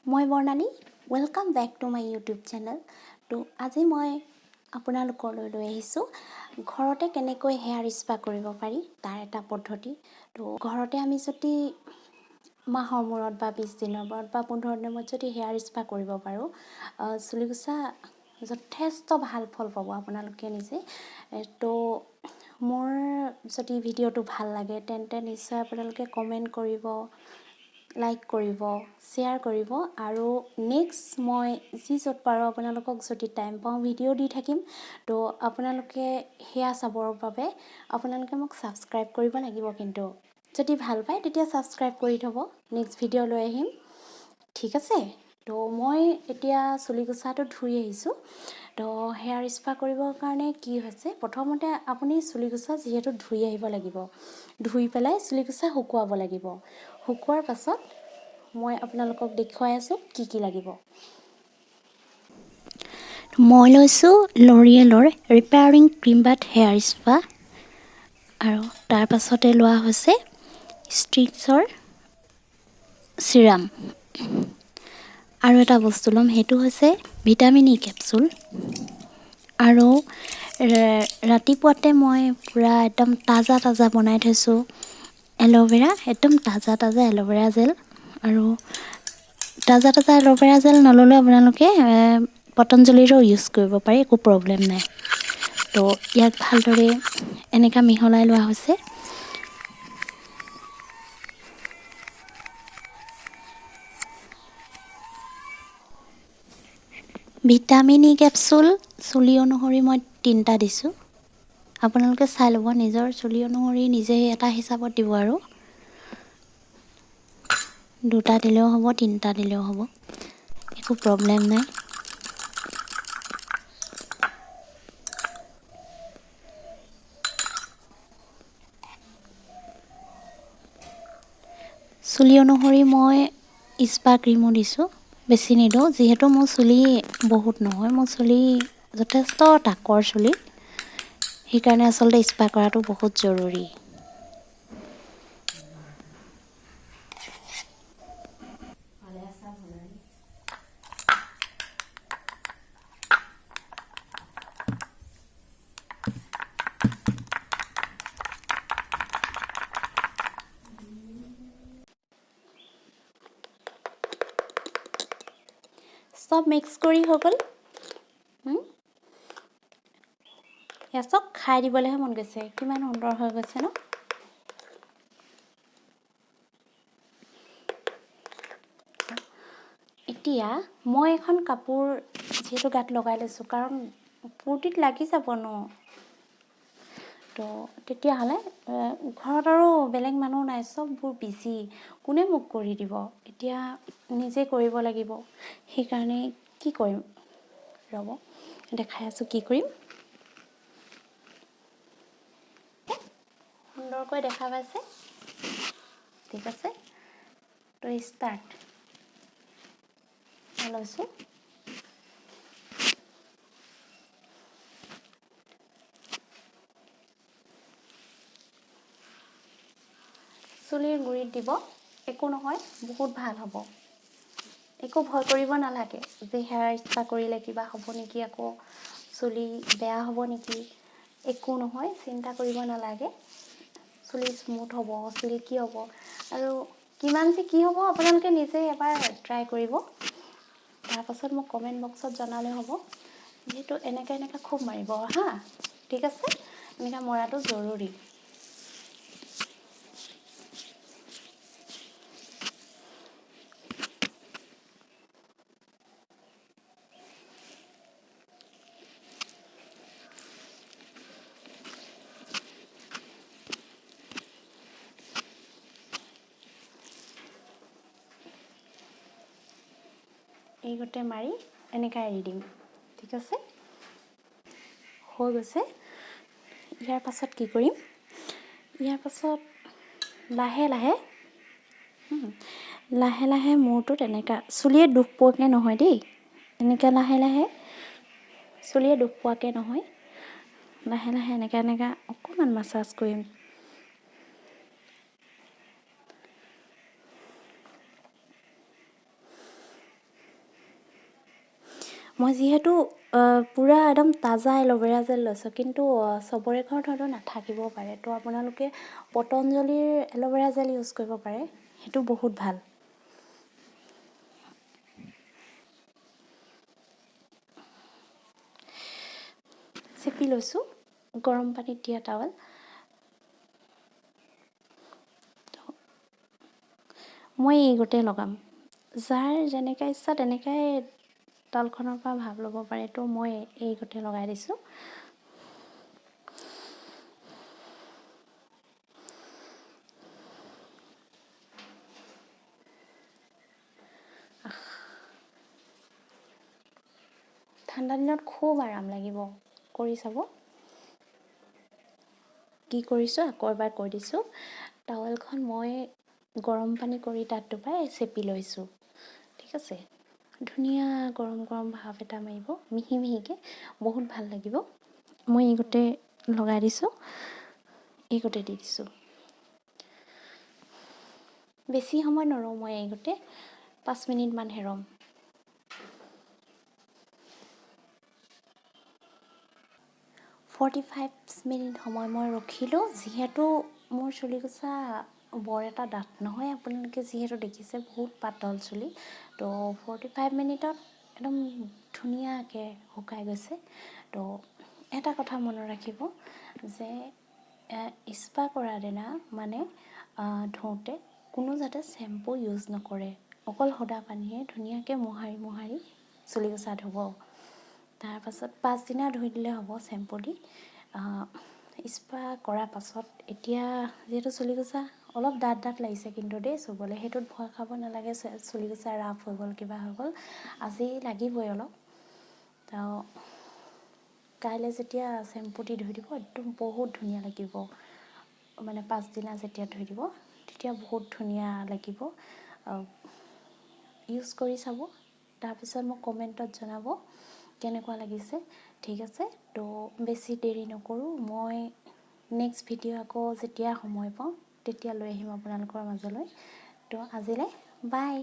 মই Barnali welcome back to my YouTube channel. তো আজি মই আপোনালোকলৈ লৈ আহিছোঁ ঘৰতে কেনেকৈ হেয়াৰ স্পা কৰিব পাৰি তাৰ এটা পদ্ধতি। তো ঘৰতে আমি যদি মাহৰ মূৰত বা 20 দিনৰ মূৰত বা 15 দিনৰ মূৰত যদি হেয়াৰ স্পা কৰিব পাৰোঁ, চুলিকোছা যথেষ্ট ভাল ফল পাব আপোনালোকে নিজে। তো মোৰ যদি ভিডিঅ'টো ভাল লাগে তেন্তে নিশ্চয় আপোনালোকে কমেণ্ট কৰিব, লাইক কৰিব, শ্বেয়াৰ কৰিব আৰু নেক্সট মই য'ত পাৰোঁ আপোনালোকক যদি টাইম পাওঁ ভিডিঅ' দি থাকিম। তো আপোনালোকে সেয়া চাবৰ বাবে আপোনালোকে মোক ছাবস্ক্ৰাইব কৰিব লাগিব। কিন্তু যদি ভাল পায় তেতিয়া ছাবস্ক্ৰাইব কৰি থ'ব। নেক্সট ভিডিঅ' লৈ আহিম, ঠিক আছে? তো মই এতিয়া চুলিকোছাটো ধুই আহিছোঁ। তো হেয়াৰ স্পা কৰিবৰ কাৰণে কি হৈছে, প্ৰথমতে আপুনি চুলিকোছা যিহেতু ধুই আহিব লাগিব, ধুই পেলাই চুলিকোছা শুকুৱাব লাগিব। শুকুৱাৰ পাছত মই আপোনালোকক দেখুৱাই আছোঁ কি কি লাগিব। মই লৈছোঁ ল'ৰিয়েলৰ repairing cream bath hair spa আৰু তাৰ পাছতে লোৱা হৈছে ষ্ট্ৰিটছৰ চিৰাম। আৰু এটা বস্তু ল'ম, সেইটো হৈছে ভিটামিন ই কেপচুল। আৰু ৰাতিপুৱাতে মই পূৰা একদম তাজা বনাই থৈছোঁ এল'ভেৰা, একদম তাজা এল'ভেৰা জেল। আৰু তাজা এল'ভেৰা জেল নল'লে আপোনালোকে পতঞ্জলীৰো ইউজ কৰিব পাৰে, একো প্ৰব্লেম নাই। তো ইয়াক ভালদৰে এনেকৈ মিহলাই লোৱা হৈছে। ভিটামিন ই কেপচুল চুলি অনুসৰি মই 3টা দিছোঁ। আপোনালোকে চাই ল'ব, নিজৰ চুলি অনুসৰি নিজেই এটা হিচাপত দিব। আৰু 2টা দিলেও হ'ব, 3টা দিলেও হ'ব, একো প্ৰব্লেম নাই। চুলি অনুসৰি মই স্পা ক্ৰীমো দিছোঁ, বেছি নিদিওঁ যিহেতু মোৰ চুলি বহুত নহয়, মোৰ চুলি যথেষ্ট তাকৰ চুলি, সেইকাৰণে আচলতে স্পা কৰাটো বহুত জৰুৰী। চব মিক্স কৰি হৈ গ'ল। এয়া চব খাই দিবলৈহে মন গৈছে, কিমান সুন্দৰ হৈ গৈছে ন? এতিয়া মই এখন কাপোৰ যিহেতু গাত লগাই লৈছোঁ, কাৰণ ফূৰ্তিত লাগি যাব ন। তো তেতিয়াহ'লে ঘৰত আৰু বেলেগ মানুহ নাই, চববোৰ বিজি, কোনে মোক কৰি দিব? এতিয়া নিজে কৰিব লাগিব। সেইকাৰণে কি কৰিম, ৰ'ব দেখাই আছোঁ কি কৰিম। সুন্দৰকৈ দেখা পাইছে, ঠিক আছে? তো ষ্টাৰ্ট লৈছোঁ। চুলিৰ গুৰিত দিব, একো নহয়, বহুত ভাল হ'ব। একো ভয় কৰিব নালাগে যে হেয়াৰ স্পা কৰিলে কিবা হ'ব নেকি, আকৌ চুলি বেয়া হ'ব নেকি, একো নহয়, চিন্তা কৰিব নালাগে। চুলি স্মুথ হ'ব, চিল্কি হ'ব, আৰু কিমান যে কি হ'ব আপোনালোকে নিজে এবাৰ ট্ৰাই কৰিব। তাৰপাছত মোক কমেণ্ট বক্সত জনালে হ'ব। যিহেতু এনেকৈ খুব মাৰিব হা, ঠিক আছে? এনেকৈ মৰাটো জৰুৰী। এই গোটেই মাৰি এনেকৈ এৰি দিম, ঠিক আছে? হৈ গৈছে। ইয়াৰ পাছত কি কৰিম, ইয়াৰ পাছত লাহে লাহে মূৰটোত এনেকৈ চুলিয়ে দুখ পোৱাকৈ নহয় দেই, এনেকৈ লাহে লাহে চুলিয়ে দুখ পোৱাকৈ নহয়, লাহে লাহে এনেকৈ অকণমান মাছাজ কৰিম। মই যিহেতু পূৰা একদম তাজা এল'ভেৰা জেল লৈছোঁ, কিন্তু চবৰে ঘৰত হয়তো নাথাকিব পাৰে। তো আপোনালোকে পতঞ্জলীৰ এল'ভেৰা জেল ইউজ কৰিব পাৰে, সেইটো বহুত ভাল। চেপি লৈছোঁ গৰম পানীত দিয়া টাৱেল। মই এই গোটেই লগাম, যাৰ যেনেকৈ ইচ্ছা তেনেকৈ তালখনৰ পৰা ভাৱ ল'ব পাৰে। তো মই এই গোটেই লগাই দিছোঁ। ঠাণ্ডা দিনত খুব আৰাম লাগিব, কৰি চাব। কি কৰিছোঁ আকৌ এবাৰ কৈ দিছোঁ, টাৱেলখন মই গৰম পানী কৰি তাত ডুবাই চেপি লৈছোঁ, ঠিক আছে। ধুনীয়া গৰম গৰম ভাৱ এটা মাৰিব, মিহি মিহিকৈ, বহুত ভাল লাগিব। মই এই গোটেই লগাই দিছোঁ, এই গোটেই দি দিছোঁ। বেছি সময় নৰওঁ, মই এই গোটেই 5 মিনিটমানহে ৰ'ম। (45 মিনিট সময় মই ৰখিলোঁ। যিহেতু মোৰ চুলিকোছা বৰ এটা ডাঠ নহয়, আপোনালোকে যিহেতু দেখিছে বহুত পাতল চুলি, তো 45 মিনিটত একদম ধুনীয়াকৈ শুকাই গৈছে। তো এটা কথা মনত ৰাখিব যে স্পা কৰা দিনা মানে ধুওঁতে কোনো যাতে শ্বেম্পু ইউজ নকৰে, অকল সোডা পানীৰে ধুনীয়াকৈ মোহাৰি মোহাৰি চুলিকোছা ধুব। তাৰপাছত পাছদিনা ধুই দিলে হ'ব শ্বেম্পু দি। স্পা কৰাৰ পাছত এতিয়া যিহেতু চুলিকোছা অলপ ডাঠ ডাঠ লাগিছে, কিন্তু দেই চুবলৈ সেইটোত ভয় খাব নালাগে। চুলিকোছা ৰাফ হৈ গ'ল, কিবা হৈ গ'ল, আজি লাগিবই অলপ। তো কাইলৈ যেতিয়া শ্বেম্পু দি ধুই দিব, একদম বহুত ধুনীয়া লাগিব। মানে পাছদিনা যেতিয়া ধুই দিব তেতিয়া বহুত ধুনীয়া লাগিব। ইউজ কৰি চাব, তাৰপিছত মোক কমেণ্টত জনাব কেনেকুৱা লাগিছে, ঠিক আছে। তো বেছি দেৰি নকৰোঁ, মই নেক্সট ভিডিঅ' আকৌ যেতিয়া সময় পাওঁ তেতিয়া লৈ আহিম আপোনালোকৰ মাজলৈ। তো আজিলৈ বাই।